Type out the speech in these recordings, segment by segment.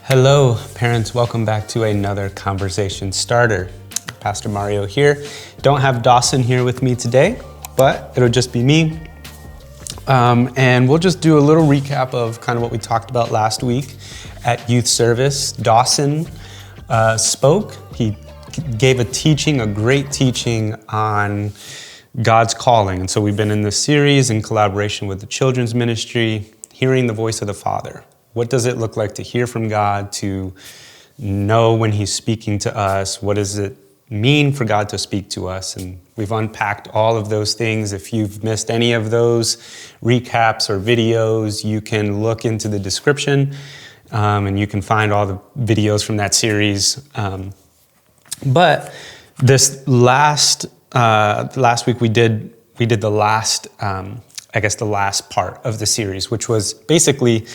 Hello, parents. Welcome back to another Conversation Starter. Pastor Mario here. Don't have Dawson here with me today, but it'll just be me. And we'll just do a little recap of kind of what we talked about last week at youth service. Dawson spoke. He gave a great teaching on God's calling. And so we've been in this series in collaboration with the children's ministry, hearing the voice of the Father. What does it look like to hear from God, to know when He's speaking to us? What does it mean for God to speak to us? And we've unpacked all of those things. If you've missed any of those recaps or videos, you can look into the description and you can find all the videos from that series. But this last week we did the last, the last part of the series, which was basically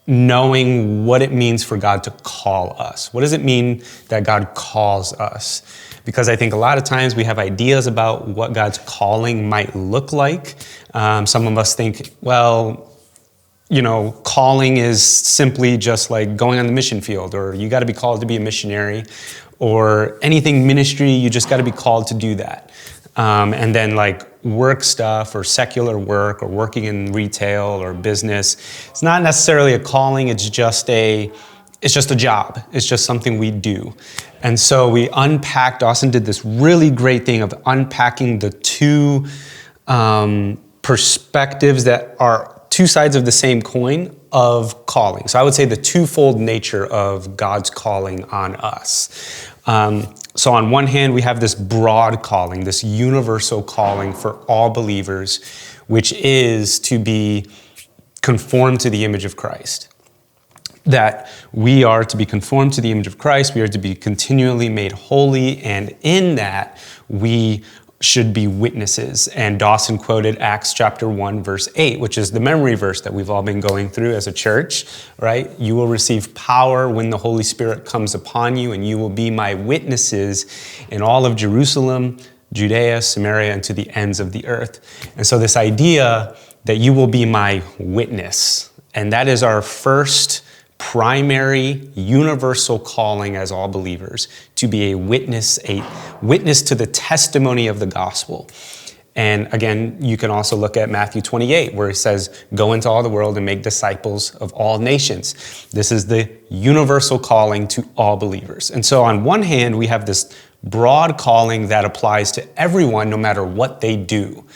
knowing what it means for God to call us. What does it mean that God calls us? Because I think a lot of times we have ideas about what God's calling might look like. Some of us think, well, calling is simply just like going on the mission field, or you got to be called to be a missionary, or anything ministry, you just got to be called to do that. And then like work stuff or secular work or working in retail or business, it's not necessarily a calling, it's just a job. It's just something we do. And so Dawson did this really great thing of unpacking the two perspectives that are two sides of the same coin of calling. So I would say the twofold nature of God's calling on us. So on one hand, we have this broad calling, this universal calling for all believers, which is to be conformed to the image of Christ. That we are to be conformed to the image of Christ, we are to be continually made holy, and in that we should be witnesses. And Dawson quoted Acts chapter 1, verse 8, which is the memory verse that we've all been going through as a church, right? You will receive power when the Holy Spirit comes upon you, and you will be my witnesses in all of Jerusalem, Judea, Samaria, and to the ends of the earth. And so this idea that you will be my witness, and that is our first primary universal calling as all believers, to be a witness to the testimony of the gospel. And again, you can also look at Matthew 28, where it says, go into all the world and make disciples of all nations. This is the universal calling to all believers. And so on one hand, we have this broad calling that applies to everyone, no matter what they do.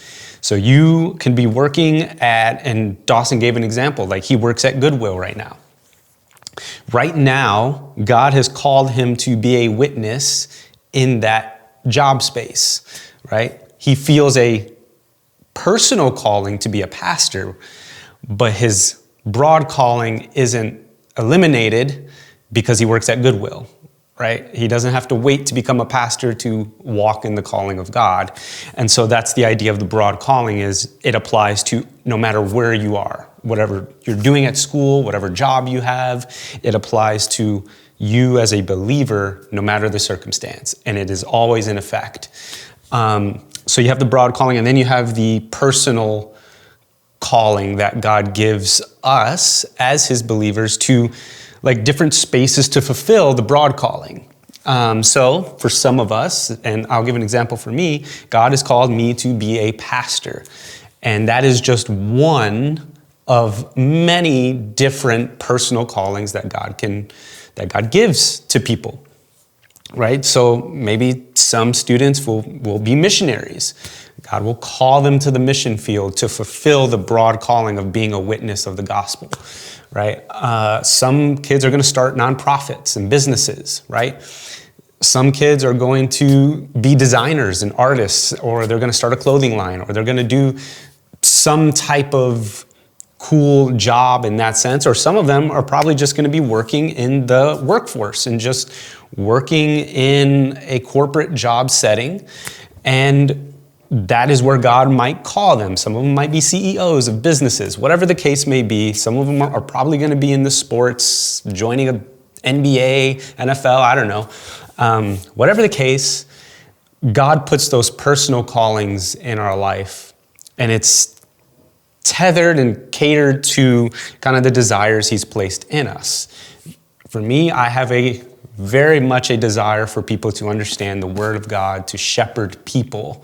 So you can be working and Dawson gave an example, like he works at Goodwill right now. Right now, God has called him to be a witness in that job space, right? He feels a personal calling to be a pastor, but his broad calling isn't eliminated because he works at Goodwill, right? He doesn't have to wait to become a pastor to walk in the calling of God. And so that's the idea of the broad calling, is it applies to no matter where you are. Whatever you're doing at school, whatever job you have, it applies to you as a believer, no matter the circumstance. And it is always in effect. So you have the broad calling, and then you have the personal calling that God gives us as His believers to like different spaces to fulfill the broad calling. So for some of us, and I'll give an example for me, God has called me to be a pastor. And that is just one of many different personal callings that God gives to people, right? So maybe some students will be missionaries. God will call them to the mission field to fulfill the broad calling of being a witness of the gospel, right? Some kids are going to start nonprofits and businesses, right? Some kids are going to be designers and artists, or they're going to start a clothing line, or they're going to do some type of cool job in that sense, or some of them are probably just going to be working in the workforce and just working in a corporate job setting. And that is where God might call them. Some of them might be CEOs of businesses, whatever the case may be. Some of them are probably going to be in the sports, joining a NBA, NFL, I don't know. Whatever the case, God puts those personal callings in our life And it's tethered and catered to kind of the desires he's placed in us. For me, I have very much a desire for people to understand the Word of God, to shepherd people.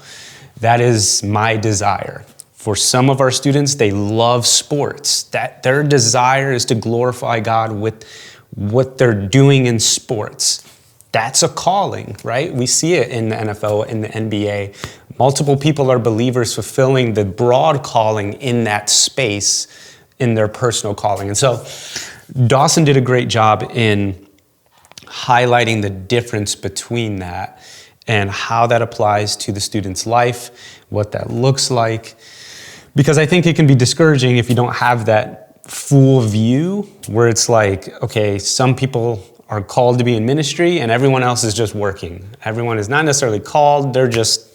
That is my desire. For some of our students, they love sports. That their desire is to glorify God with what they're doing in sports. That's a calling, right? We see it in the NFL, in the NBA. Multiple people are believers fulfilling the broad calling in that space, in their personal calling. And so Dawson did a great job in highlighting the difference between that and how that applies to the student's life, what that looks like. Because I think it can be discouraging if you don't have that full view where it's like, okay, some people are called to be in ministry and everyone else is just working. Everyone is not necessarily called, they're just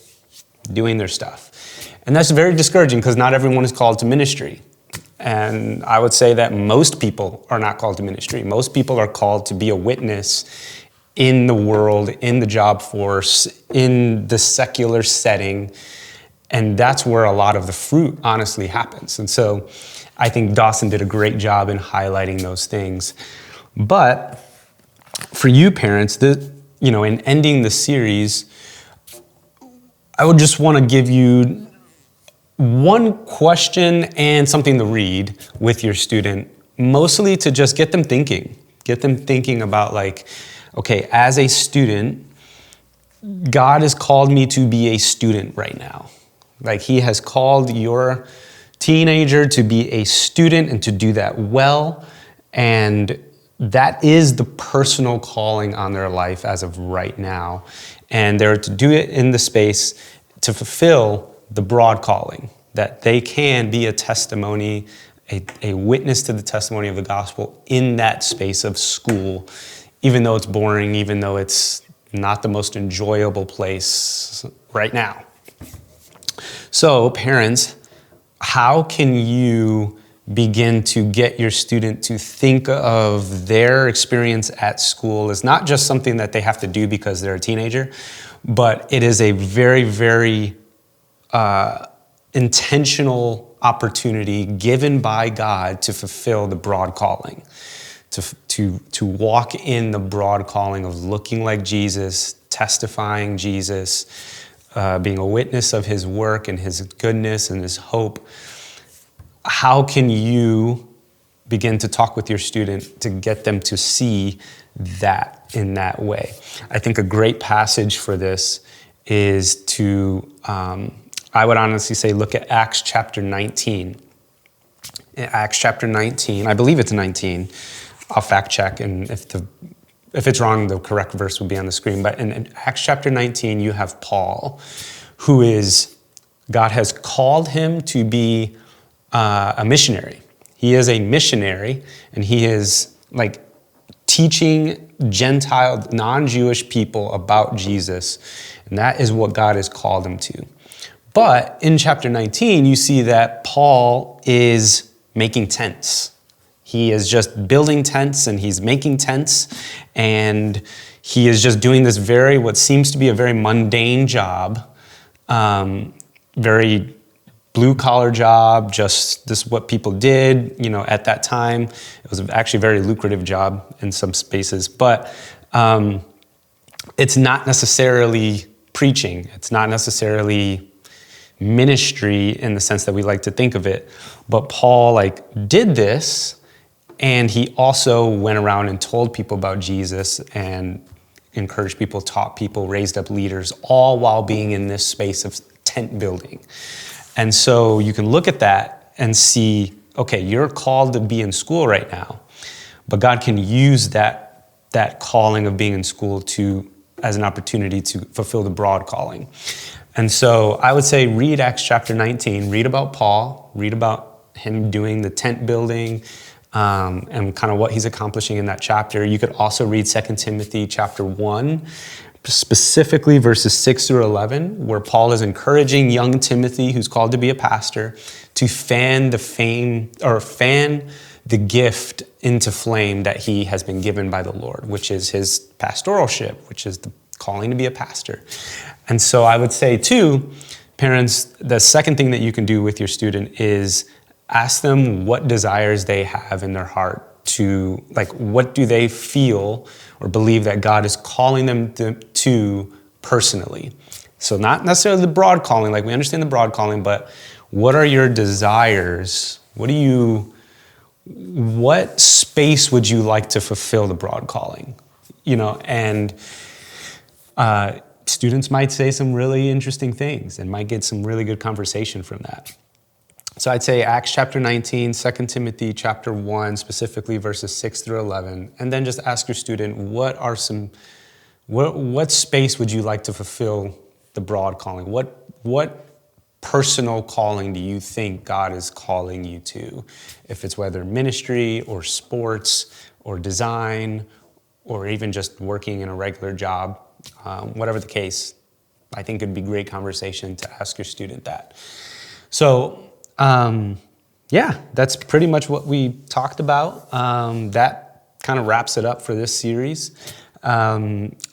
doing their stuff. And that's very discouraging because not everyone is called to ministry. And I would say that most people are not called to ministry. Most people are called to be a witness in the world, in the job force, in the secular setting. And that's where a lot of the fruit honestly happens. And so I think Dawson did a great job in highlighting those things. But for you parents, in ending the series, I would just want to give you one question and something to read with your student, mostly to just get them thinking about like, okay, as a student, God has called me to be a student right now. Like he has called your teenager to be a student and to do that well. And that is the personal calling on their life as of right now. And they're to do it in the space to fulfill the broad calling, that they can be a testimony, a witness to the testimony of the gospel in that space of school, even though it's boring, even though it's not the most enjoyable place right now. So parents, how can you begin to get your student to think of their experience at school as not just something that they have to do because they're a teenager, but it is a very, very intentional opportunity given by God to fulfill the broad calling, to walk in the broad calling of looking like Jesus, testifying Jesus, being a witness of his work and his goodness and his hope. How can you begin to talk with your student to get them to see that in that way? I think a great passage for this is to, I would honestly say, look at Acts chapter 19. In Acts chapter 19, I believe it's 19. I'll fact check, and if it's wrong, the correct verse will be on the screen. But in Acts chapter 19, you have Paul, God has called him to be a missionary. He is a missionary, and he is like teaching Gentile, non-Jewish people about Jesus. And that is what God has called him to. But in chapter 19, you see that Paul is making tents. He is just building tents and he's making tents, and he is just doing this what seems to be a very mundane job, very blue-collar job, just this is what people did, at that time. It was actually a very lucrative job in some spaces, but it's not necessarily preaching. It's not necessarily ministry in the sense that we like to think of it. But Paul did this, and he also went around and told people about Jesus and encouraged people, taught people, raised up leaders, all while being in this space of tent building. And so you can look at that and see, okay, you're called to be in school right now, but God can use that calling of being in school as an opportunity to fulfill the broad calling. And so I would say read Acts chapter 19, read about Paul, read about him doing the tent building, and kind of what he's accomplishing in that chapter. You could also read 2 Timothy chapter 1, specifically verses 6 through 11, where Paul is encouraging young Timothy, who's called to be a pastor, to fan the gift into flame that he has been given by the Lord, which is his pastoralship, which is the calling to be a pastor. And so I would say too, Parents, the second thing that you can do with your student is ask them what desires they have in their heart to, like, what do they feel or believe that God is calling them to personally. So not necessarily the broad calling, like we understand the broad calling, but what are your desires? What space would you like to fulfill the broad calling? And students might say some really interesting things and might get some really good conversation from that. So I'd say Acts chapter 19, 2 Timothy chapter 1, specifically verses 6 through 11, and then just ask your student, what space would you like to fulfill the broad calling? What personal calling do you think God is calling you to? If it's whether ministry or sports or design or even just working in a regular job, whatever the case, I think it'd be great conversation to ask your student that. So, that's pretty much what we talked about. That kind of wraps it up for this series.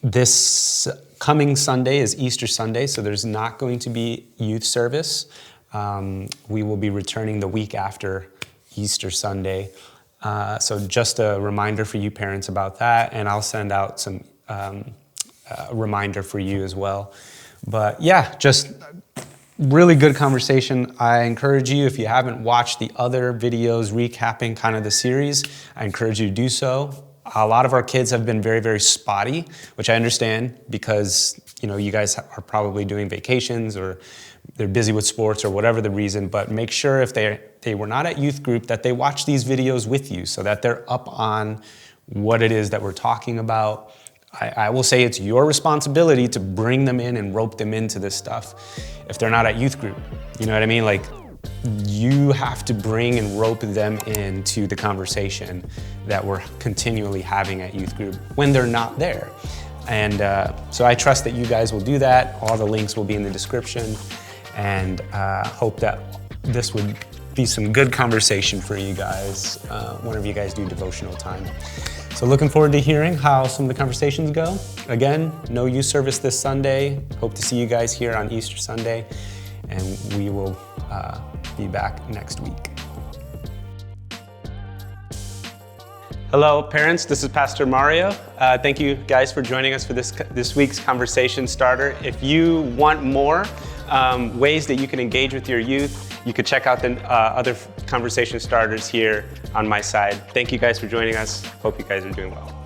This coming Sunday is Easter Sunday, so there's not going to be youth service. We will be returning the week after Easter Sunday. So just a reminder for you parents about that, and I'll send out some reminder for you as well. But just really good conversation. I encourage you, if you haven't watched the other videos recapping kind of the series, I encourage you to do so. A lot of our kids have been very, very spotty, which I understand because, you guys are probably doing vacations or they're busy with sports or whatever the reason, but make sure if they were not at youth group that they watch these videos with you so that they're up on what it is that we're talking about. I will say it's your responsibility to bring them in and rope them into this stuff if they're not at youth group. You know what I mean? Like, you have to bring and rope them into the conversation that we're continually having at youth group when they're not there. And so I trust that you guys will do that. All the links will be in the description, and hope that this would be some good conversation for you guys whenever you guys do devotional time. So looking forward to hearing how some of the conversations go. Again, no youth service this Sunday. Hope to see you guys here on Easter Sunday, and we will be back next week. Hello, parents. This is Pastor Mario. Thank you guys for joining us for this week's conversation starter. If you want more ways that you can engage with your youth, you could check out the other conversation starters here on my side. Thank you guys for joining us. Hope you guys are doing well.